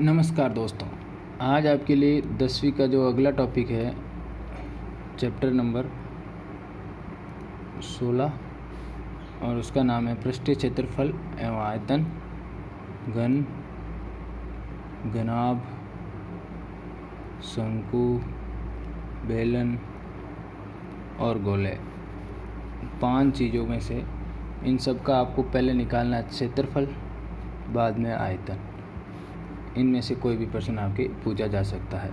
नमस्कार दोस्तों, आज आपके लिए 10वीं का जो अगला टॉपिक है चैप्टर नंबर 16 और उसका नाम है पृष्ठीय क्षेत्रफल एवं आयतन, घन, घनाभ, शंकु, बेलन और गोले। 5 चीज़ों में से इन सब का आपको पहले निकालना है क्षेत्रफल, बाद में आयतन। इनमें से कोई भी प्रश्न आपके पूछा जा सकता है।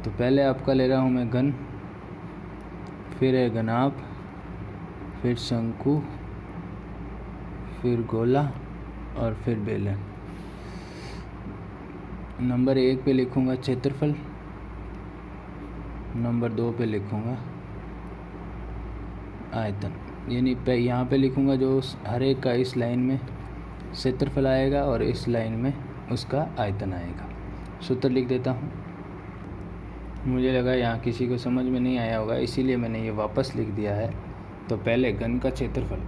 तो पहले आपका ले रहा हूँ मैं घन, फिर है घनाभ, फिर शंकु, फिर गोला और फिर बेलन। नंबर 1 पे लिखूँगा क्षेत्रफल, नंबर 2 पे लिखूँगा आयतन। यानी यहाँ पे लिखूँगा जो हर एक का इस लाइन में क्षेत्रफल आएगा और इस लाइन में उसका आयतन आएगा। सूत्र लिख देता हूँ। मुझे लगा यहाँ किसी को समझ में नहीं आया होगा, इसीलिए मैंने ये वापस लिख दिया है। तो पहले घन का क्षेत्रफल।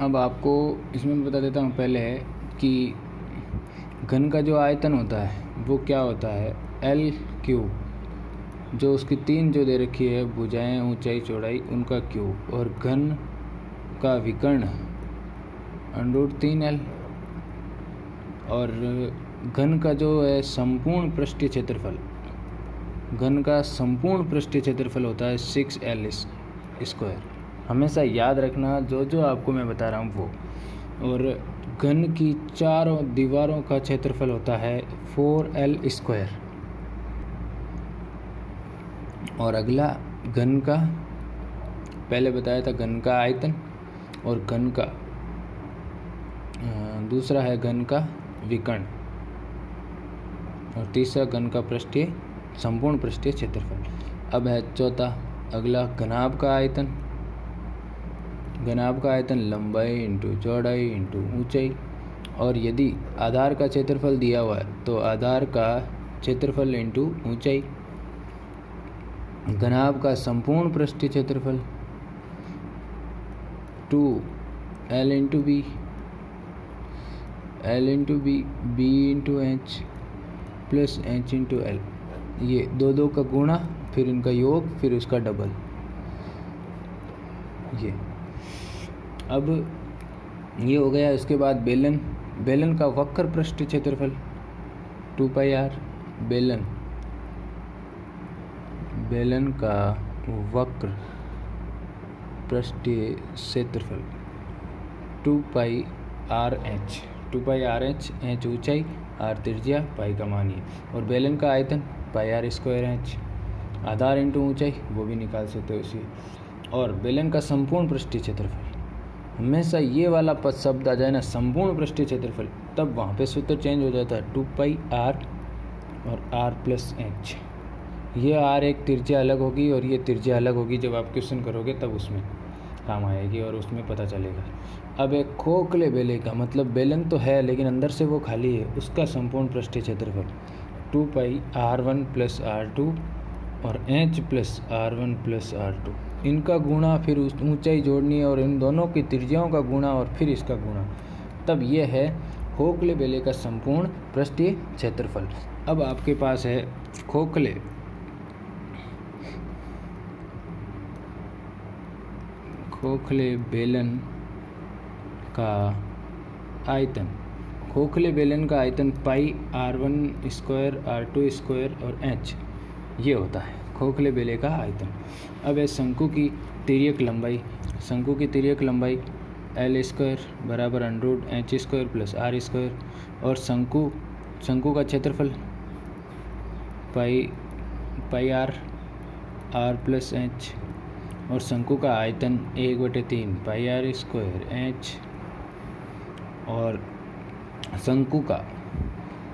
अब आपको इसमें बता देता हूँ पहले कि घन का जो आयतन होता है वो क्या होता है, L क्यूब। जो उसकी 3 जो दे रखी है, भुजाएं, ऊंचाई, चौड़ाई, उनका क्यूब। और घन का विकर्ण √3L। और घन का जो है संपूर्ण पृष्ठीय क्षेत्रफल, घन का संपूर्ण पृष्ठीय क्षेत्रफल होता है 6L स्क्वायर। हमेशा याद रखना जो आपको मैं बता रहा हूँ वो। और घन की 4 दीवारों का क्षेत्रफल होता है 4L स्क्वायर। और अगला घन का, पहले बताया था घन का आयतन, और घन का दूसरा है घन का विकर्ण, और तीसरा घन का पृष्ठीय संपूर्ण पृष्ठीय क्षेत्रफल। अब है चौथा, अगला घनाभ का आयतन। घनाभ का आयतन लंबाई इंटू चौड़ाई इंटू ऊंचाई। और यदि आधार का क्षेत्रफल दिया हुआ है तो आधार का क्षेत्रफल इंटू ऊंचाई। घनाभ का संपूर्ण पृष्ठीय क्षेत्रफल 2L into B, L into B, B into H plus H into L. ये दो का गुणा, फिर इनका योग, फिर उसका डबल। ये अब ये हो गया। इसके बाद बेलन। बेलन का वक्र पृष्ठीय क्षेत्रफल 2πr। बेलन का वक्र पृष्ठीय क्षेत्रफल 2πrh। 2πrh, h ऊंचाई, r त्रिज्या, पाई का मान है। और बेलन का आयतन πr²h। आधार इंटू ऊंचाई वो भी निकाल सकते हो इसी। और बेलन का संपूर्ण पृष्ठीय क्षेत्रफल, हमेशा ये वाला पद शब्द आ जाए ना, संपूर्ण पृष्ठीय क्षेत्रफल, तब वहाँ पे सूत्र चेंज हो जाता है 2πr और r+h। ये r एक त्रिज्या अलग होगी और ये त्रिज्या अलग होगी। जब आप क्वेश्चन करोगे तब उसमें काम आएगी और उसमें पता चलेगा। अब एक खोखले बेले का, मतलब बेलन तो है लेकिन अंदर से वो खाली है, उसका संपूर्ण पृष्ठीय क्षेत्रफल 2πr1 + r2 और h + r1 + r2। इनका गुणा, फिर ऊंचाई जोड़नी है और इन दोनों की त्रिज्याओं का गुणा और फिर इसका गुणा, तब यह है खोखले बेले का संपूर्ण पृष्ठीय क्षेत्रफल। अब आपके पास है खोखले बेलन का आयतन। खोखले बेलन का आयतन πr1² r2² और h ये होता है खोखले बेले का आयतन। अब है शंकु की तिर्यक लंबाई। शंकु की तिर्यक लंबाई L² = √h² + r²। और शंकु का क्षेत्रफल πr r+h। और शंकु का आयतन 1/3 πr²h। और शंकु का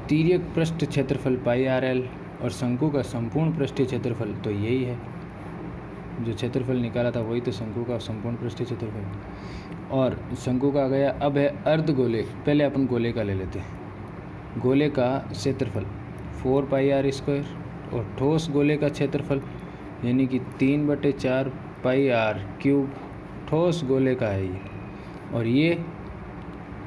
तिर्यक पृष्ठ क्षेत्रफल πrl। और शंकु का संपूर्ण पृष्ठीय क्षेत्रफल तो यही है, जो क्षेत्रफल निकाला था वही तो शंकु का संपूर्ण पृष्ठीय क्षेत्रफल। और शंकु का गया। अब है अर्धगोले। पहले अपन गोले का ले लेते हैं। गोले का क्षेत्रफल 4πr²। और ठोस गोले का क्षेत्रफल यानी कि 3/4 πr³ ठोस गोले का है ये। और ये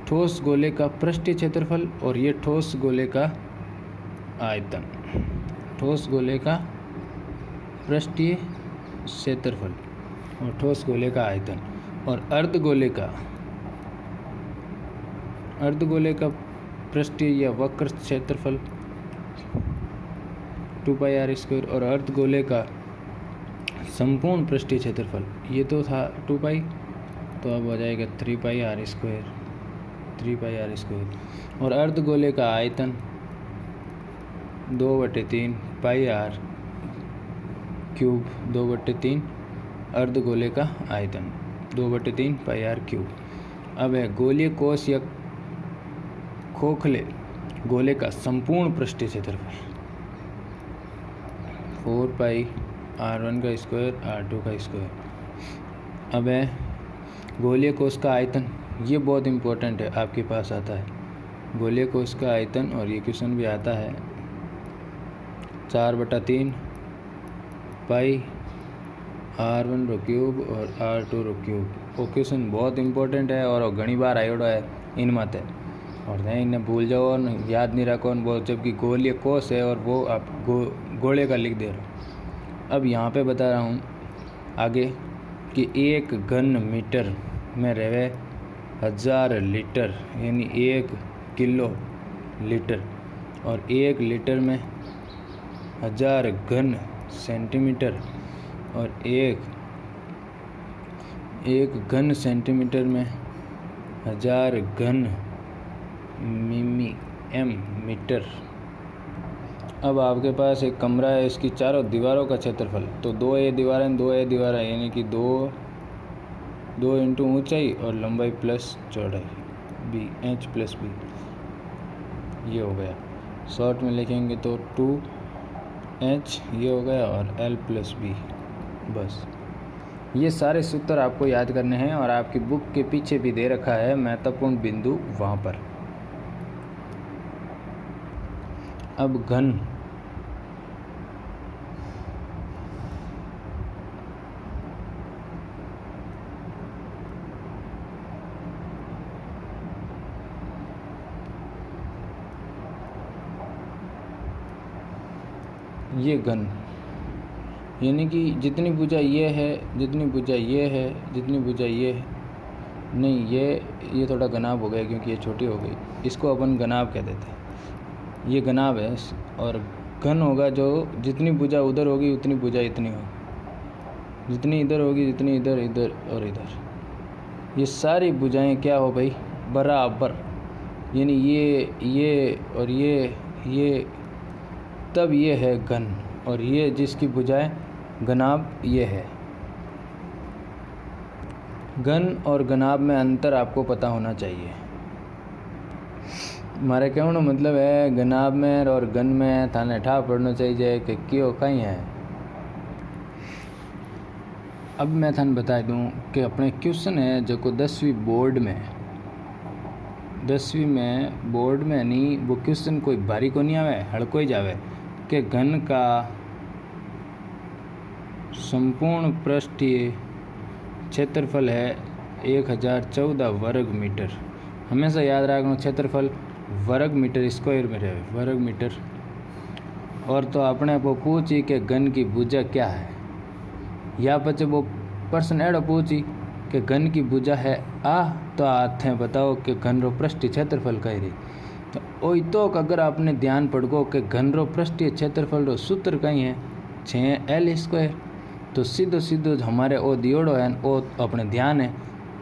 ठोस गोले का पृष्ठीय क्षेत्रफल और ये ठोस गोले का आयतन। ठोस गोले का पृष्ठीय क्षेत्रफल और ठोस गोले का आयतन। और अर्धगोले का पृष्ठीय या वक्र क्षेत्रफल 2πr² और अर्धगोले का संपूर्ण पृष्ठीय क्षेत्रफल, ये तो था 2π, तो अब हो जाएगा 3πr²। और अर्धगोले का आयतन 2/3 πr क्यूब, 2/3 अर्धगोले का आयतन 2/3 πr³। अब है गोलीय कोश या खोखले गोले का संपूर्ण पृष्ठीय क्षेत्रफल 4πr1² r2²। अब है गोलीय कोश का आयतन, ये बहुत इम्पोर्टेंट है, आपके पास आता है गोलीय कोश का आयतन और ये क्वेश्चन भी आता है 4/3 पाई r1³ और r2³। वो क्वेश्चन बहुत इम्पोर्टेंट है और घनी बार आयोडो है इन मत है, और नहीं इन्हें भूल जाओ और याद नहीं रखो बहुत, जबकि गोलीय कोश है और वो आप गोले का लिख दे रहे हो। अब यहाँ पे बता रहा हूँ आगे कि 1 घन मीटर में रहे 1000 लीटर, यानी 1 किलो लीटर, और 1 लीटर में 1000 घन सेंटीमीटर, और 1 घन सेंटीमीटर में 1000 घन मीटर। अब आपके पास एक कमरा है, इसकी चारों दीवारों का क्षेत्रफल, तो 2 दीवारें यानी कि 2 इंटू ऊंचाई और लंबाई प्लस चौड़ाई b, h प्लस b, ये हो गया। शॉर्ट में लिखेंगे तो 2h ये हो गया और l प्लस b। बस ये सारे सूत्र आपको याद करने हैं और आपकी बुक के पीछे भी दे रखा है महत्वपूर्ण बिंदु वहाँ पर। अब घन, ये घन यानी कि जितनी भुजा ये है, जितनी भुजा ये है, जितनी भुजा ये है, नहीं ये थोड़ा घनाभ हो गया क्योंकि ये छोटी हो गई, इसको अपन घनाभ कह देते हैं, ये घनाभ है। और घन होगा जो जितनी भुजा उधर होगी उतनी भुजा इतनी होगी, जितनी इधर होगी जितनी इधर, इधर और इधर, ये सारी भुजाएं क्या हो भाई बराबर, यानी ये और ये तब ये है घन, और ये जिसकी भुजाएं घनाभ ये है। घन और घनाभ में अंतर आपको पता होना चाहिए। हमारे कहने मतलब है घनाभ में और घन में थाने ठा पढ़ना चाहिए कि क्यों कहीं है। अब मैं थाने बता दूं कि अपने क्वेश्चन है जो को 10वीं बोर्ड में नहीं, वो क्वेश्चन कोई भारी को नहीं आवे, हल्को ही जावे कि घन का संपूर्ण पृष्ठीय क्षेत्रफल है 1014 वर्ग मीटर। हमेशा याद रखना क्षेत्रफल वर्ग मीटर स्क्वायर में रहे, वर्ग मीटर। और तो अपने को पूछी कि घन की भुजा क्या है, या पचे वो प्रश्न एड़ो पूछी कि घन की भुजा है आ, तो हाथ है बताओ कि घन रो पृष्ठीय क्षेत्रफल कह रही। तो वही तो अगर आपने ध्यान पड़गो कि घन रो पृष्ठीय क्षेत्रफल रो सूत्र कहीं है 6l², तो सीधो हमारे ओ दियोड़ो है ओ अपने ध्यान है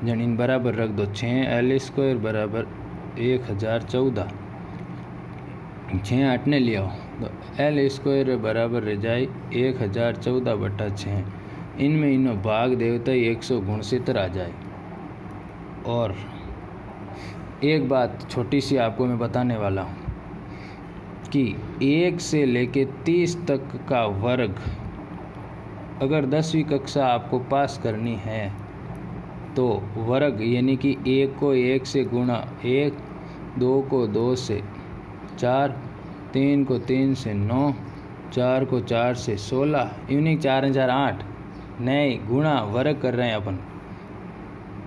जन इन बराबर रख दो 6l² बराबर 1014, 6 हटने लिया तो l² बराबर रह जाए 1014/6। इनमें इन्हों भाग देवता 169 आ जाए। और एक बात छोटी सी आपको मैं बताने वाला हूँ कि 1 से लेके 30 तक का वर्ग अगर 10वीं कक्षा आपको पास करनी है तो वर्ग यानी कि 1 को 1 से गुणा 1, 2 को 2 से 4, 3 को 3 से 9, 4 को 4 से 16, यूनिक 4 4 8 नहीं गुणा वर्ग कर रहे हैं अपन।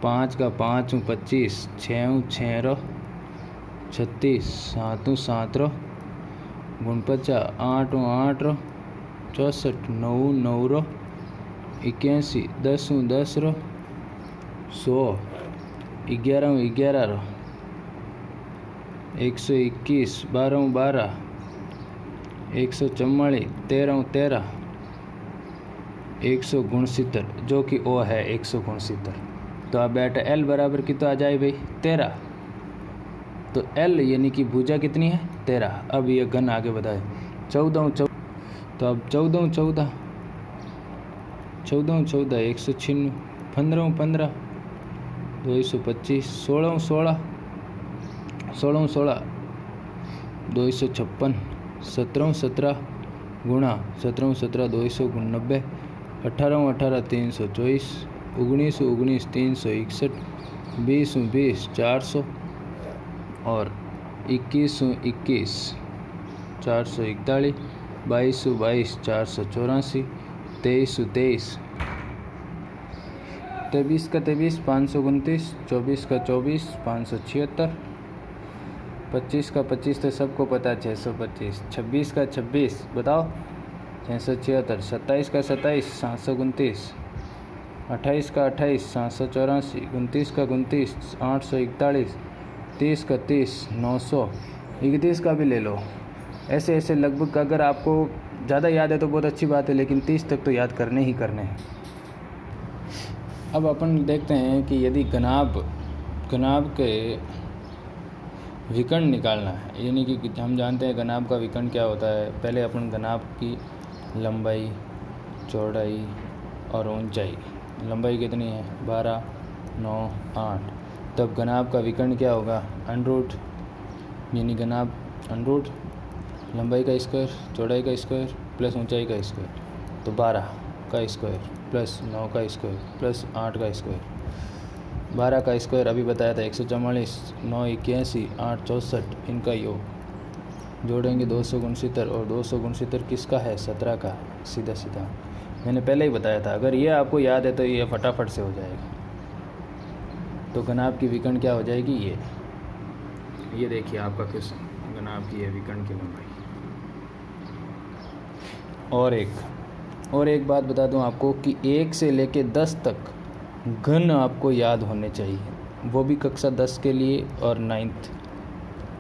5 का 5 25, 6 6 रो 36, 7 7 रो 49, 8 8 रो 64, 9 9 रो 81, 10 10 रो 100, 11 11 रो 121, 12 12, 144, 13 13, 169, जो कि ओ है 169। तो अब बेटा एल बराबर कितना आ जाए भाई 13। तो एल यानी कि भुजा कितनी है 13। अब ये घन आगे बताए 14 14। तो अब 14 14 14 14, 196, 15 15, 225, 16 16, 16 16, 256, 17 17 गुणा 17 17, 290, 18 18, 324, 19 19, 361, 20 20, 400 और 21 21, 441, 22 22, 484, 23 23, 23 का 23, 529, 24 का 24, 576, 25 का 25 तो सबको पता है 625, 26 का 26 बताओ 676, 27 का 27, 729, 28 का 28, 784, 29 का 29, 841, 30 का 30, 900, 31 का भी ले लो। ऐसे ऐसे लगभग अगर आपको ज़्यादा याद है तो बहुत अच्छी बात है, लेकिन 30 तक तो याद करने ही करने हैं। अब अपन देखते हैं कि यदि घनाभ के विकर्ण निकालना है, यानी कि हम जानते हैं घनाभ का विकर्ण क्या होता है। पहले अपन घनाभ की लंबाई, चौड़ाई और ऊंचाई, लंबाई कितनी है 12 9 8, तब घनाभ का विकर्ण क्या होगा √ यानी घनाभ √ लंबाई का स्क्वायर, चौड़ाई का स्क्वायर प्लस ऊंचाई का स्क्वायर, तो 12 का स्क्वायर प्लस 9 का स्क्वायर प्लस 8 का स्क्वायर। 12 का स्क्वायर अभी बताया था 144, 9 81, 8 64, इनका योग जोड़ेंगे 269, और 269 किसका है 17 का, सीधा सीधा मैंने पहले ही बताया था। अगर ये आपको याद है तो ये फटाफट से हो जाएगा। तो घनाभ की विकर्ण क्या हो जाएगी ये देखिए आपका क्वेश्चन, घनाभ की है विकर्ण की लंबाई। और एक बात बता दूं आपको कि 1 से लेके 10 तक घन आपको याद होने चाहिए, वो भी कक्षा 10 के लिए और 9th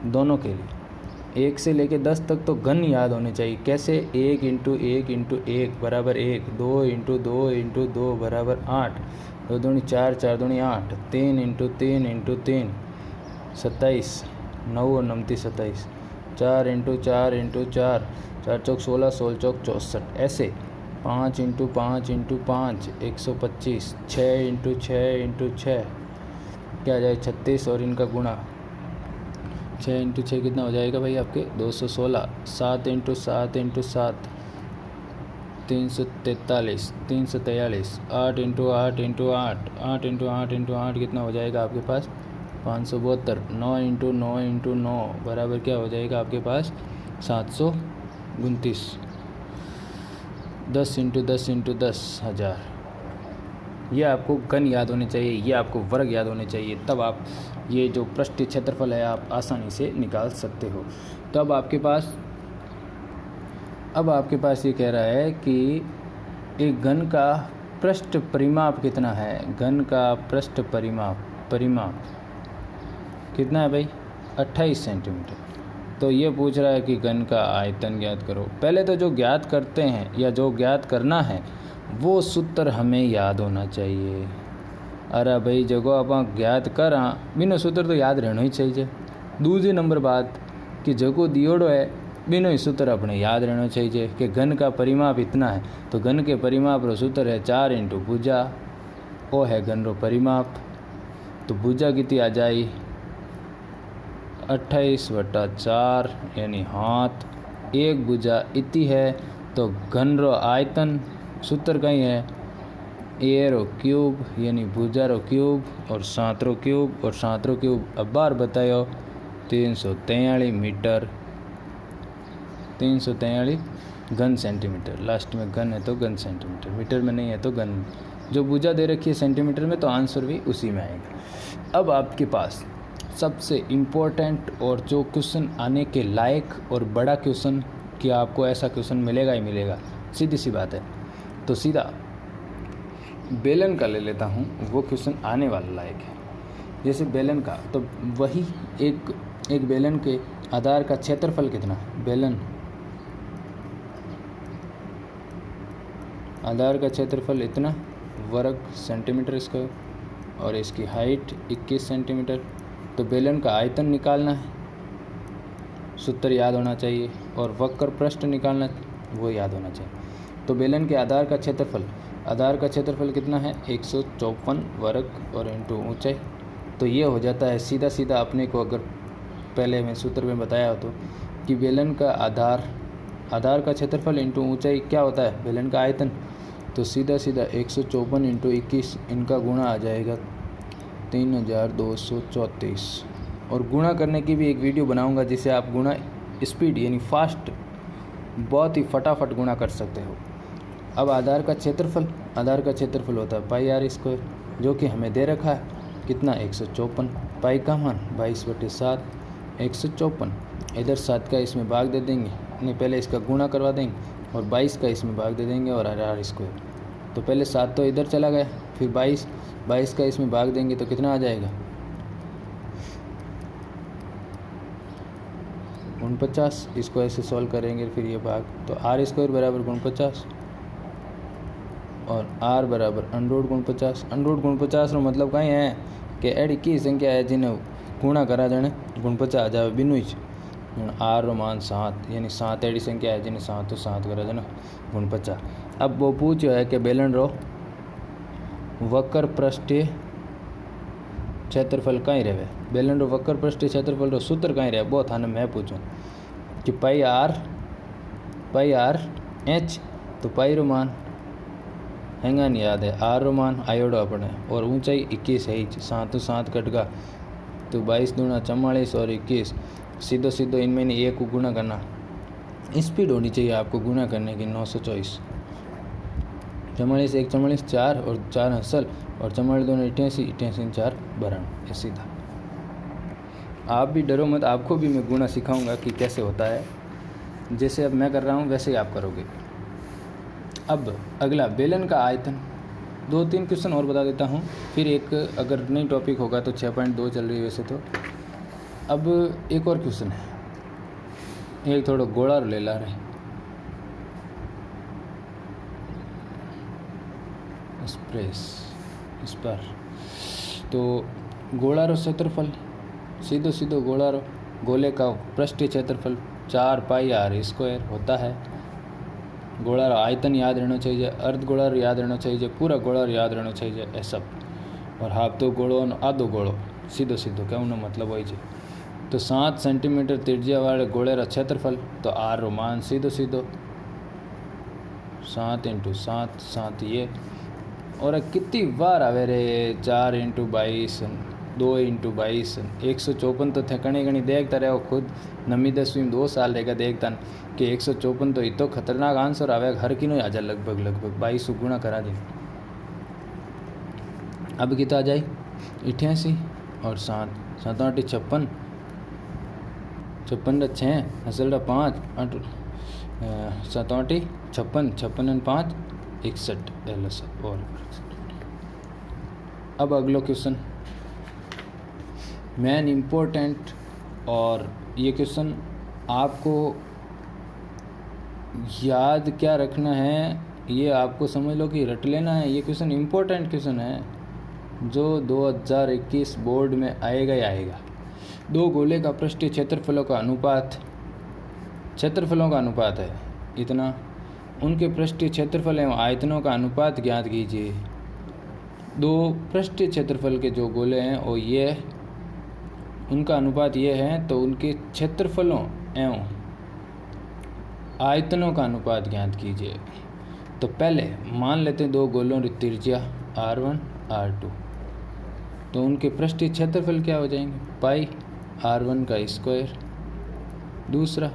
दोनों के लिए। 1 से लेके 10 तक तो घन याद होने चाहिए। कैसे 1 × 1 × 1 बराबर 1, 2 × 2 × 2 बराबर 8, 2 दूनी 4, 4 दूनी 8, 3 × 3 × 3 27, 9 और 9 27, 4 × 4 × 4, 4 चौक 16, 16 चौक 64, ऐसे 5 × 5 × 5 125, 6 × 6 × 6 क्या आ जाए 36, और इनका गुणा 6 × 6 कितना हो जाएगा भाई आपके 216, 7 × 7 × 7 343, 343, 8 × 8 × 8, 8 × 8 × 8 कितना हो जाएगा आपके पास 572, 9 × 9 × 9 बराबर क्या हो जाएगा आपके पास 729, 10 × 10 × 10 1000। ये आपको घन याद होने चाहिए, ये आपको वर्ग याद होने चाहिए, तब आप ये जो पृष्ठीय क्षेत्रफल है आप आसानी से निकाल सकते हो। तो अब आपके पास ये कह रहा है कि एक घन का पृष्ठ परिमाप कितना है। घन का पृष्ठ परिमाप कितना है भाई 28 सेंटीमीटर। तो ये पूछ रहा है कि घन का आयतन ज्ञात करो। पहले तो जो ज्ञात करते हैं या जो ज्ञात करना है वो सूत्र हमें याद होना चाहिए। अरे भाई जगो आप ज्ञात करा बिना सूत्र तो याद रहना ही चाहिए। दूसरी नंबर बात कि जगो दियोड़ो है बिना ही सूत्र अपने याद रहना चाहिए कि घन का परिमाप इतना है, तो घन के परिमाप रो सूत्र है 4 × भुजा, वो है घन रो परिमाप। तो भुजा कितनी आ जाए 28/4 यानी हाथ, एक भुजा इतनी है। तो घन रो आयतन सूत्र कहीं है ए रो क्यूब यानी भुजा रो क्यूब और 7 रो क्यूब, और 7 रो क्यूब अब बार बतायो 343 मीटर, 343 घन सेंटीमीटर। लास्ट में घन है तो घन सेंटीमीटर, मीटर में नहीं है तो घन। जो भुजा दे रखी है सेंटीमीटर में तो आंसर भी उसी में आएगा। अब आपके पास सबसे इम्पोर्टेंट और जो क्वेश्चन आने के लायक और बड़ा क्वेश्चन, कि आपको ऐसा क्वेश्चन मिलेगा ही मिलेगा, सीधी सी बात है। तो सीधा बेलन का ले लेता हूँ, वो क्वेश्चन आने वाला लायक है। जैसे बेलन का, तो वही एक बेलन के आधार का क्षेत्रफल कितना, बेलन आधार का क्षेत्रफल इतना वर्ग सेंटीमीटर स्क्वायर और इसकी हाइट 21 सेंटीमीटर। तो बेलन का आयतन निकालना है, सूत्र याद होना चाहिए, और वक्र पृष्ठ निकालना वो याद होना चाहिए। तो बेलन के आधार का क्षेत्रफल कितना है, 154 वर्ग और इंटू ऊंचाई। तो ये हो जाता है सीधा सीधा अपने को, अगर पहले मैं सूत्र में बताया हो तो, कि बेलन का आधार का क्षेत्रफल इंटू ऊंचाई क्या होता है, बेलन का आयतन। तो सीधा 154 इंटू 21 इनका गुणा आ जाएगा 3234। और गुणा करने की भी एक वीडियो बनाऊंगा, जिसे आप गुणा स्पीड यानी फास्ट बहुत ही फटाफट गुणा कर सकते हो। अब आधार का क्षेत्रफल होता है पाई आर स्क्वायर, जो कि हमें दे रखा है कितना, 154। पाई का मान 22/7, 154। इधर 7 का इसमें भाग दे देंगे, नहीं पहले इसका गुणा करवा देंगे और 22 का इसमें भाग दे देंगे और आर स्क्वायर। तो पहले 7 तो इधर चला गया, फिर 22 का इसमें भाग देंगे तो कितना आ जाएगा, 49। इसको ऐसे सॉल्व करेंगे फिर ये भाग, तो आर स्क्वायर बराबर 49 और आर बराबर अंडरूट 49। अंडरूट 49 रो मतलब कहीं है कि एडी की संख्या है जिन्हें गुणा करा जाने 49 आ जाए बिनु ही। आर रो मान 7, यानी 7 एडी संख्या है जिन्हें 7 तो 7 करा जाना 49। अब वो पूछो है कि बेलन रो वक्र पृष्ठीय क्षेत्रफल कहीं रहे, बेलन रो वक्र पृष्ठीय क्षेत्रफल रो सूत्र कहीं रहे, बहुत थाने मैं पूछूं कि पाई आर एच। तो पाई रो मान हैंगा नहीं याद है, आर रो मान आयोडो अपने, और ऊंचाई 21 है, 7 तो 7 कट का, तो 22 दूना 44 और 21। सीधो इनमें नहीं एक को गुणा करना, स्पीड होनी चाहिए आपको गुणा करने की। 924 44 1 44 4 और 4 हसल और 44 2 88 88 4 92। सीधा आप भी डरो मत, आपको भी मैं गुणा सिखाऊंगा कि कैसे होता है। जैसे अब मैं कर रहा हूँ वैसे ही आप करोगे। अब अगला बेलन का आयतन, 2-3 क्वेश्चन और बता देता हूँ, फिर एक अगर नई टॉपिक होगा तो 6.2 चल रही है वैसे तो। अब एक और क्वेश्चन है, एक थोड़ा गोला ले ला रहे, इस पर तो गोला रो क्षेत्रफल, सीधो गोला रो गोले का पृष्ठीय क्षेत्रफल 4 पाई आर स्क्वायर होता है। गोला रो आयतन याद रहना चाहिए, अर्ध गोला याद रहना चाहिए, पूरा गोला याद रहना चाहिए, ये सब। और हाफ तो गोलो आधो गोलो, सीधो कहना मतलब वही है। तो 7 सेंटीमीटर त्रिज्या वाले गोले रा क्षेत्रफल, तो आर रो मान सीधो 7 × 7 7 ये, और कितनी बार आवे रे 4 × 22 2 × 22 154। तो थे कणी देखता रहो खुद, 9वीं 10वीं 2 साल रहेगा देखता कि 154 तो इतो खतरनाक आंसर आवे हर किनो आ जाए, लगभग 22 गुणा करा दी। अब कितना आ जाए 88 और 7 7 8 56 56 6 हसल 5 7 8 56 56 5 61 और। अब अगला क्वेश्चन मेन इम्पोर्टेंट, और ये क्वेश्चन आपको याद क्या रखना है, ये आपको समझ लो कि रट लेना है। ये क्वेश्चन इम्पोर्टेंट क्वेश्चन है जो 2021 बोर्ड में आएगा ही आएगा। दो गोले का पृष्ठीय क्षेत्रफलों का अनुपात है इतना, उनके पृष्ठीय क्षेत्रफल एवं आयतनों का अनुपात ज्ञात कीजिए। दो पृष्ठीय क्षेत्रफल के जो गोले हैं वो ये, उनका अनुपात ये है, तो उनके क्षेत्रफलों एवं आयतनों का अनुपात ज्ञात कीजिए। तो पहले मान लेते हैं दो गोलों की त्रिज्या R1 R2, तो उनके पृष्ठीय क्षेत्रफल क्या हो जाएंगे, पाई R1 का स्क्वायर, दूसरा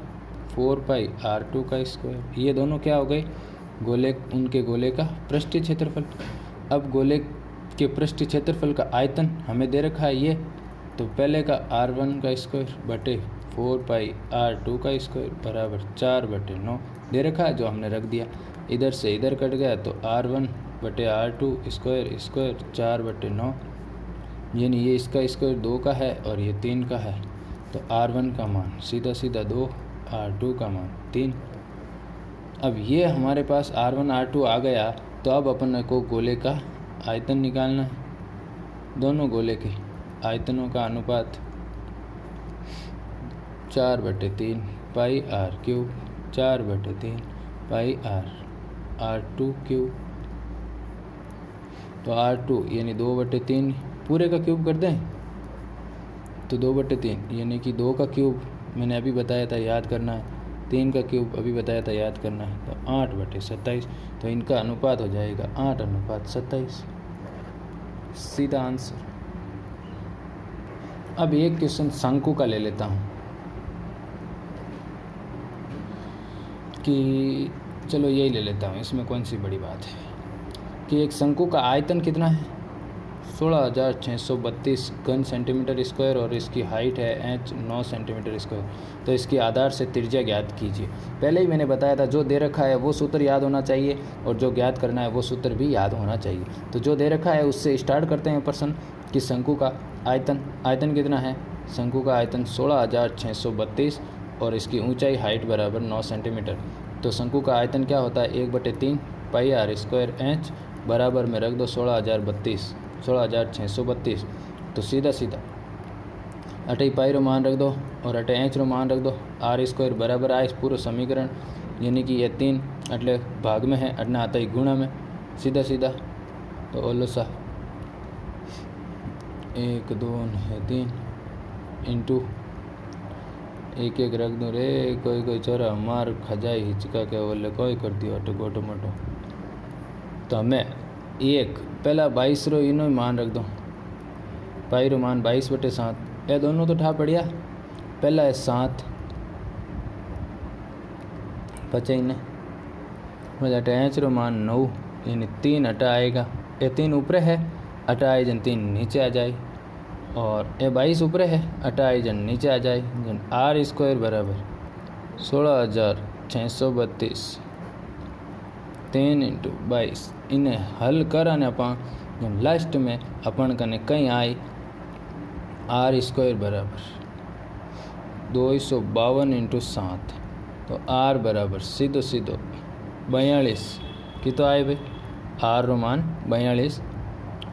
4 पाई R2 का स्क्वायर। ये दोनों क्या हो गए, उनके गोले का पृष्ठीय क्षेत्रफल। अब गोले के पृष्ठ क्षेत्रफल का आयतन हमें दे रखा है ये, तो पहले का r1 का स्क्वायर बटे 4πr2 का स्क्वायर बराबर 4/9 दे रखा है, जो हमने रख दिया। इधर से इधर कट गया तो r1 बटे r2 स्क्वायर 4/9, यानी ये इसका स्क्वायर 2 का है और ये 3 का है, तो r1 का मान सीधा सीधा 2, r2 का मान 3। अब ये हमारे पास r1 r2 आ गया, तो अब अपन को गोले का आयतन निकालना है। दोनों गोले के आयतनों का अनुपात 4/3 पाई r क्यूब, 4/3 पाई r2 क्यूब, तो r2 यानी 2/3 पूरे का क्यूब कर दें तो 2/3 यानी कि 2 का क्यूब मैंने अभी बताया था याद करना है, 3 का क्यूब अभी बताया था याद करना है, तो 8/27, तो इनका अनुपात हो जाएगा 8:27, सीधा आंसर। अब एक क्वेश्चन शंकु का ले लेता हूँ कि चलो यही ले लेता हूँ, इसमें कौन सी बड़ी बात है कि एक शंकु का आयतन कितना है 16,632 घन सेंटीमीटर स्क्वायर और इसकी हाइट है h 9 सेंटीमीटर स्क्वायर। तो इसके आधार से त्रिज्या ज्ञात कीजिए। पहले ही मैंने बताया था जो दे रखा है वो सूत्र याद होना चाहिए और जो ज्ञात करना है वो सूत्र भी याद होना चाहिए। तो जो दे रखा है उससे स्टार्ट करते हैं प्रश्न कि शंकु का आयतन कितना है। शंकु का आयतन 16,632 और इसकी ऊंचाई हाइट बराबर 9 सेंटीमीटर। तो शंकु का आयतन क्या होता है 1/3 पाई r स्क्वायर h बराबर में रख दो 16,632। तो सीधा सीधा अटे पाई रो मान रख दो और अटे एच रो मान रख दो। r स्क्वायर बराबर आ इस पूरा समीकरण यानी कि ये 3 अटले भाग में है, अटना आता ही गुणा में, सीधा सीधा। तो ओलो सा 1 2 है 3 इंटू 1 रख दूँ रे, कोई चोरा मार खजाई हिचका के बोले कोई कर दियो अटो गोटो मोटो। तो हमें एक पहला 22 रो इनो मान रख दो, पाई रो मान 22/7, ये दोनों तो ठा पड़िया। पहला है 7 बचे इन्हें अटे एच रो मान 9 यानी 3 अटा आएगा, ये 3 ऊपर है अटा आई जन 3 नीचे आ जाए, और ये 22 ऊपर है अटा आई जन नीचे आ जाए, जन r स्क्वायर बराबर 16,632 3 × 22 इन्हें हल कराने अपन लास्ट में अपन कने कहीं आई r स्क्वायर बराबर 252 × 7, तो r बराबर सीधो 42 की तो आए भाई r रो मान 42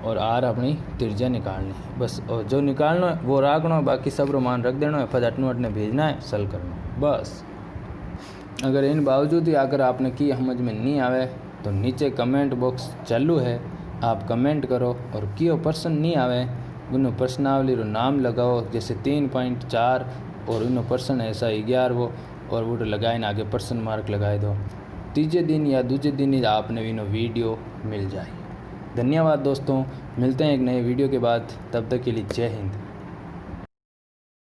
और r अपनी त्रिज्या निकालनी है बस, और जो निकालना है वो रखना, बाकी सब रो मान रख देना है, फिर अटने भेजना है सल करना बस। अगर इन बावजूद ही अगर आपने की समझ में नहीं आवे तो नीचे कमेंट बॉक्स चालू है, आप कमेंट करो, और कियो प्रश्न नहीं आवे उन्होंने प्रश्नावली रो नाम लगाओ, जैसे 3.4 और उन्होंने प्रश्न ऐसा 11 वो और वो लगाए आगे प्रश्न मार्क लगाए दो। तीसरे दिन या दूसरे दिन ही आपने इनो वीडियो मिल जाए। धन्यवाद दोस्तों, मिलते हैं एक नए वीडियो के बाद, तब तक के लिए जय हिंद।